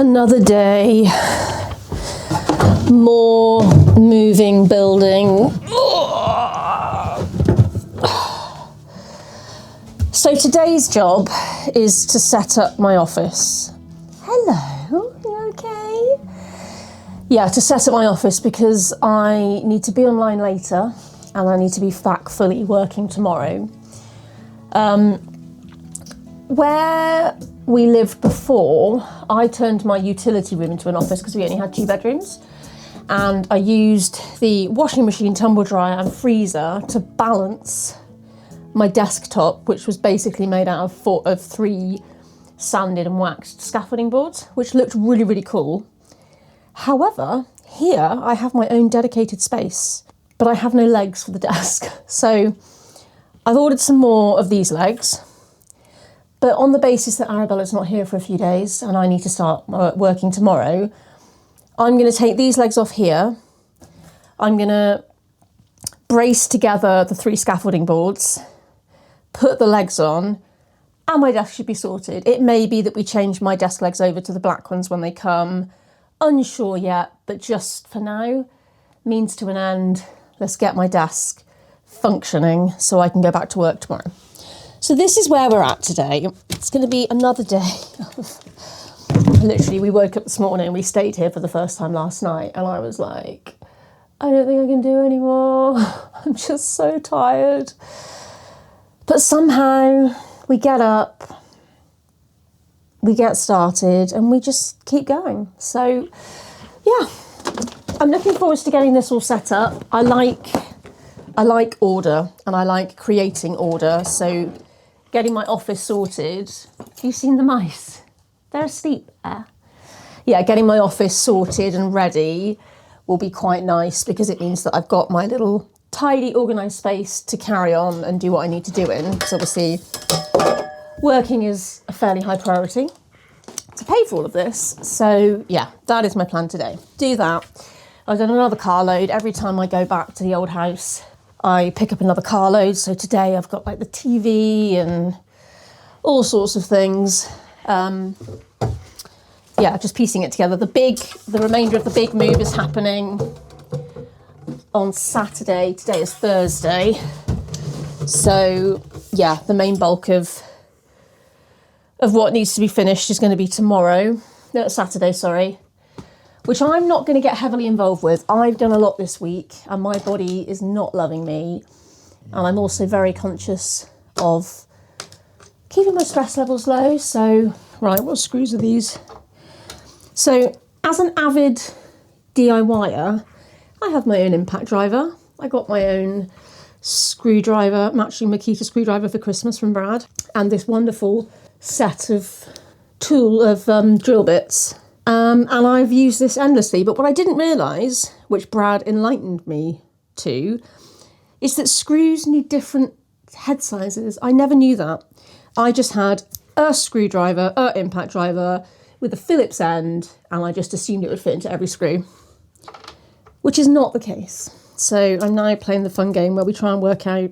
Another day, more moving, building. So today's job is to set up my office. Hello, you okay? Yeah, to set up my office because I need to be online later and I need to be back fully working tomorrow. Where we lived before, I turned my utility room into an office because we only had 2 bedrooms. And I used the washing machine, tumble dryer and freezer to balance my desktop, which was basically made out of 3 sanded and waxed scaffolding boards, which looked really, really cool. However, here I have my own dedicated space, but I have no legs for the desk. So I've ordered some more of these legs, but on the basis that Arabella's not here for a few days and I need to start working tomorrow, I'm going to take these legs off here. I'm going to brace together the 3 scaffolding boards, put the legs on, and my desk should be sorted. It may be that we change my desk legs over to the black ones when they come. Unsure yet, but just for now, means to an end. Let's get my desk functioning so I can go back to work tomorrow. So this is where we're at today. It's going to be another day of... Literally, we woke up this morning, we stayed here for the first time last night, and I was like, I don't think I can do anymore. I'm just so tired. But somehow we get up, we get started, and we just keep going. So, yeah, I'm looking forward to getting this all set up. I like order, and I like creating order. So getting my office sorted. Have you seen the mice? They're asleep there. Yeah, getting my office sorted and ready will be quite nice because it means that I've got my little tidy, organised space to carry on and do what I need to do in. Because obviously working is a fairly high priority to pay for all of this. So yeah, that is my plan today. Do that. I've done another car load. Every time I go back to the old house, I pick up another car load. So today I've got like the TV and all sorts of things. Yeah, just piecing it together. The remainder of the big move is happening on Saturday. Today is Thursday. So yeah, the main bulk of what needs to be finished is going to be tomorrow. No, Saturday, sorry. Which I'm not going to get heavily involved with. I've done a lot this week and my body is not loving me. And I'm also very conscious of keeping my stress levels low. So, right, what screws are these? So, as an avid DIYer, I have my own impact driver. I got my own screwdriver, matching Makita screwdriver for Christmas from Brad, and this wonderful set of drill bits. And I've used this endlessly. But what I didn't realise, which Brad enlightened me to, is that screws need different head sizes. I never knew that. I just had a screwdriver, impact driver with a Phillips end, and I just assumed it would fit into every screw, which is not the case. So I'm now playing the fun game where we try and work out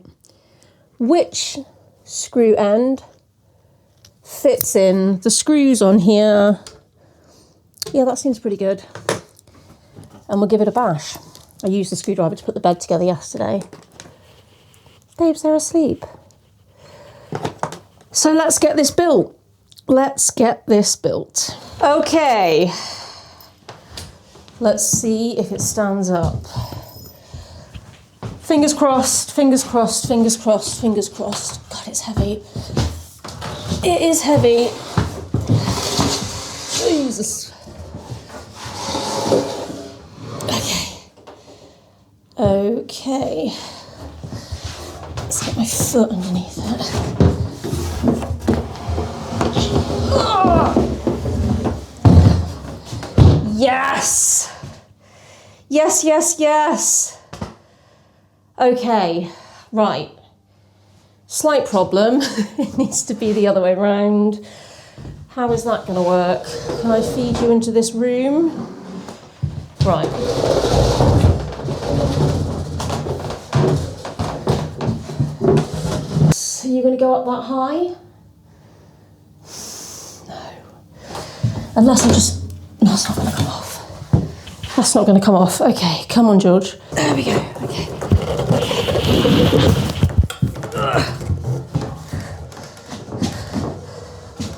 which screw end fits in the screws on here. Yeah, that seems pretty good. And we'll give it a bash. I used the screwdriver to put the bed together yesterday. Babes, they're asleep. So let's get this built. Let's get this built. Okay. Let's see if it stands up. Fingers crossed, fingers crossed, fingers crossed, fingers crossed. God, it's heavy. It is heavy. Jesus. Okay. Let's get my foot underneath it. Yes! Yes, yes, yes! Okay, right. Slight problem. It needs to be the other way around. How is that going to work? Can I feed you into this room? Right. So you're going to go up that high? No. Unless I just That's not going to come off. That's not going to come off. Okay, come on, George. There we go. Okay.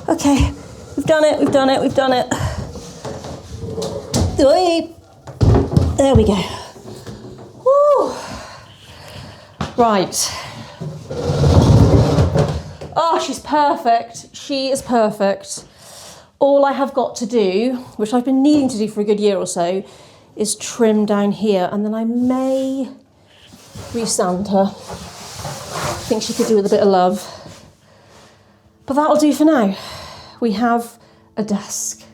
Okay, we've done it, we've done it, we've done it. There we go. Woo. Right. Oh, she's perfect. She is perfect. All I have got to do, which I've been needing to do for a good year or so, is trim down here, and then I may resand her. I think she could do with a bit of love. But that'll do for now. We have a desk.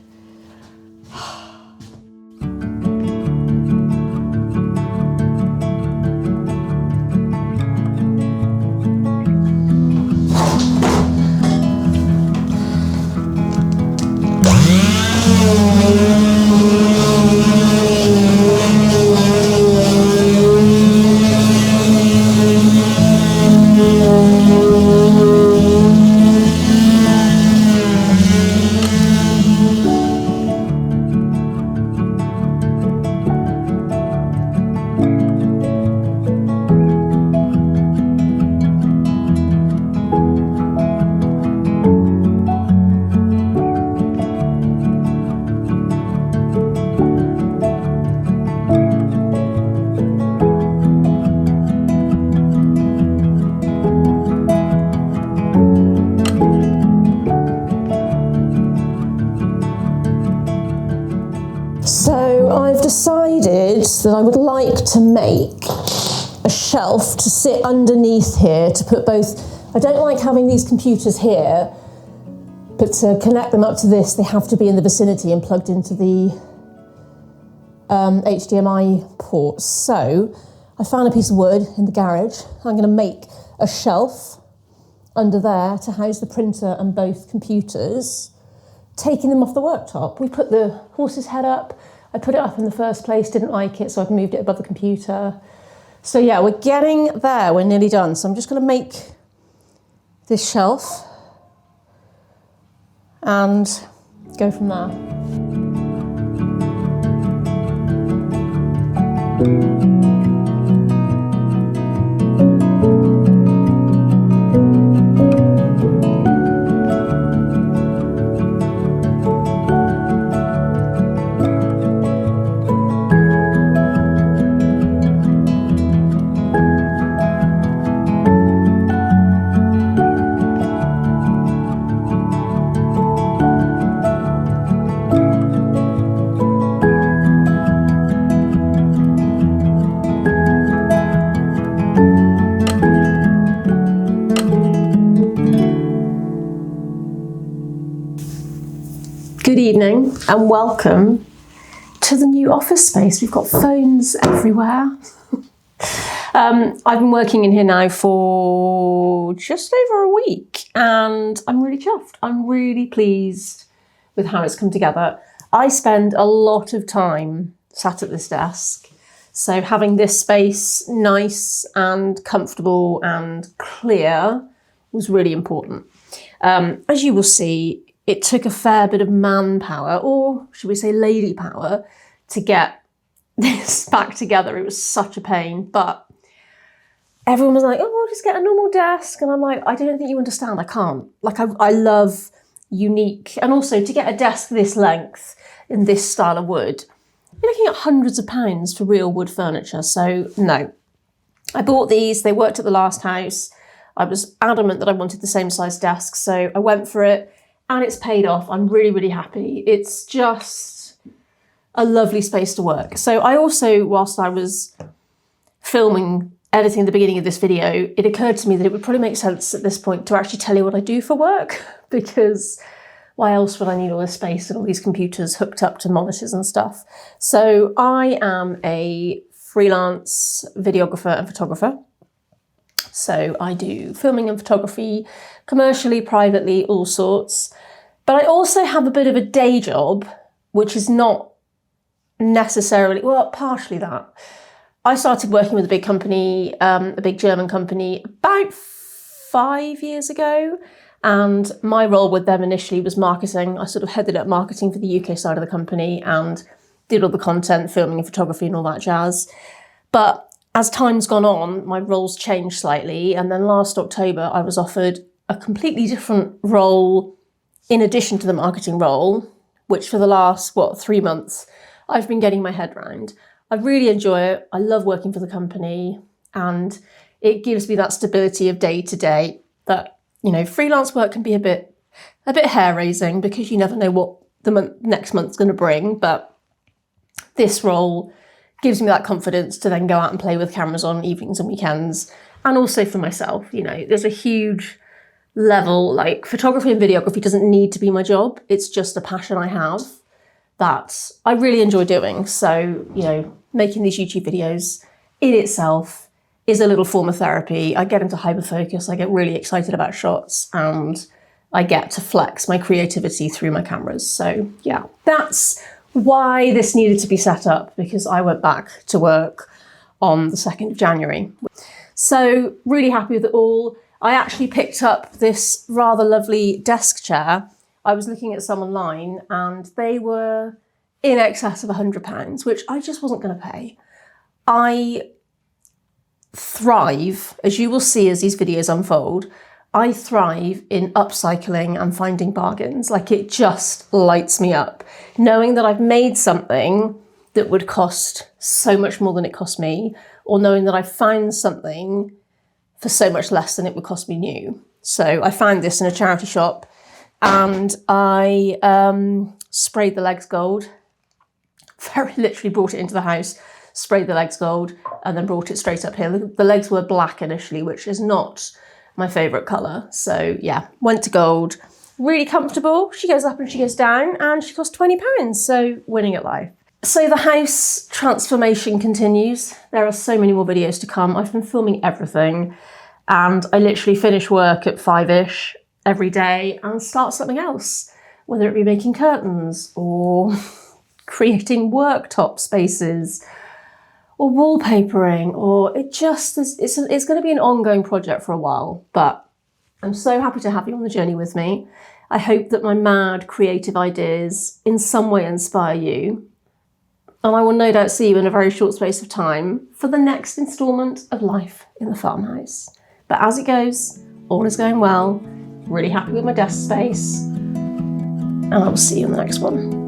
So I've decided that I would like to make a shelf to sit underneath here to put both. I don't like having these computers here, but to connect them up to this, they have to be in the vicinity and plugged into the HDMI ports. So I found a piece of wood in the garage. I'm going to make a shelf under there to house the printer and both computers, taking them off the worktop. We put the horse's head up. I put it up in the first place, didn't like it, so I've moved it above the computer. So yeah, we're getting there, we're nearly done. So I'm just going to make this shelf and go from there. Good evening and welcome to the new office space. We've got phones everywhere. I've been working in here now for just over a week and I'm really chuffed. I'm really pleased with how it's come together. I spend a lot of time sat at this desk, so having this space nice and comfortable and clear was really important. As you will see, it took a fair bit of manpower, or should we say lady power, to get this back together. It was such a pain, but everyone was like, oh, we'll just get a normal desk. And I'm like, I don't think you understand, I can't. Like, I love unique, and also to get a desk this length in this style of wood, you're looking at hundreds of pounds for real wood furniture. So no, I bought these, they worked at the last house. I was adamant that I wanted the same size desk, so I went for it. And it's paid off. I'm really, really happy. It's just a lovely space to work. So I also, whilst I was editing the beginning of this video, it occurred to me that it would probably make sense at this point to actually tell you what I do for work, because why else would I need all this space and all these computers hooked up to monitors and stuff? So I am a freelance videographer and photographer. So I do filming and photography, commercially, privately, all sorts. But I also have a bit of a day job, which is not necessarily, well, partially that. I started working with a big company, a big German company, about 5 years ago. And my role with them initially was marketing. I sort of headed up marketing for the UK side of the company and did all the content, filming and photography and all that jazz. But as time's gone on, my roles changed slightly. And then last October, I was offered a completely different role in addition to the marketing role, which for the last, 3 months, I've been getting my head round. I really enjoy it. I love working for the company, and it gives me that stability of day to day that, freelance work can be a bit hair-raising because you never know what the next month's going to bring. But this role gives me that confidence to then go out and play with cameras on evenings and weekends. And also for myself, there's a huge level, like photography and videography doesn't need to be my job. It's just a passion I have that I really enjoy doing. So, making these YouTube videos in itself is a little form of therapy. I get into hyperfocus, I get really excited about shots, and I get to flex my creativity through my cameras. So yeah, that's why this needed to be set up, because I went back to work on the 2nd of January. So really happy with it all. I actually picked up this rather lovely desk chair. I was looking at some online and they were in excess of £100, which I just wasn't going to pay. I thrive, as you will see as these videos unfold, I thrive in upcycling and finding bargains. Like, it just lights me up. Knowing that I've made something that would cost so much more than it cost me, or knowing that I found something for so much less than it would cost me new. So I found this in a charity shop and I sprayed the legs gold. Very literally brought it into the house, sprayed the legs gold, and then brought it straight up here. The legs were black initially, which is not my favourite colour. So yeah, went to gold. Really comfortable. She goes up and she goes down, and she cost £20. So winning at life. So the house transformation continues. There are so many more videos to come. I've been filming everything, and I literally finish work at 5-ish every day and start something else, whether it be making curtains or creating worktop spaces or wallpapering, or it's going to be an ongoing project for a while. But I'm so happy to have you on the journey with me. I hope that my mad creative ideas in some way inspire you. And I will no doubt see you in a very short space of time for the next instalment of Life in the Farmhouse. But as it goes, all is going well. Really happy with my desk space. And I will see you in the next one.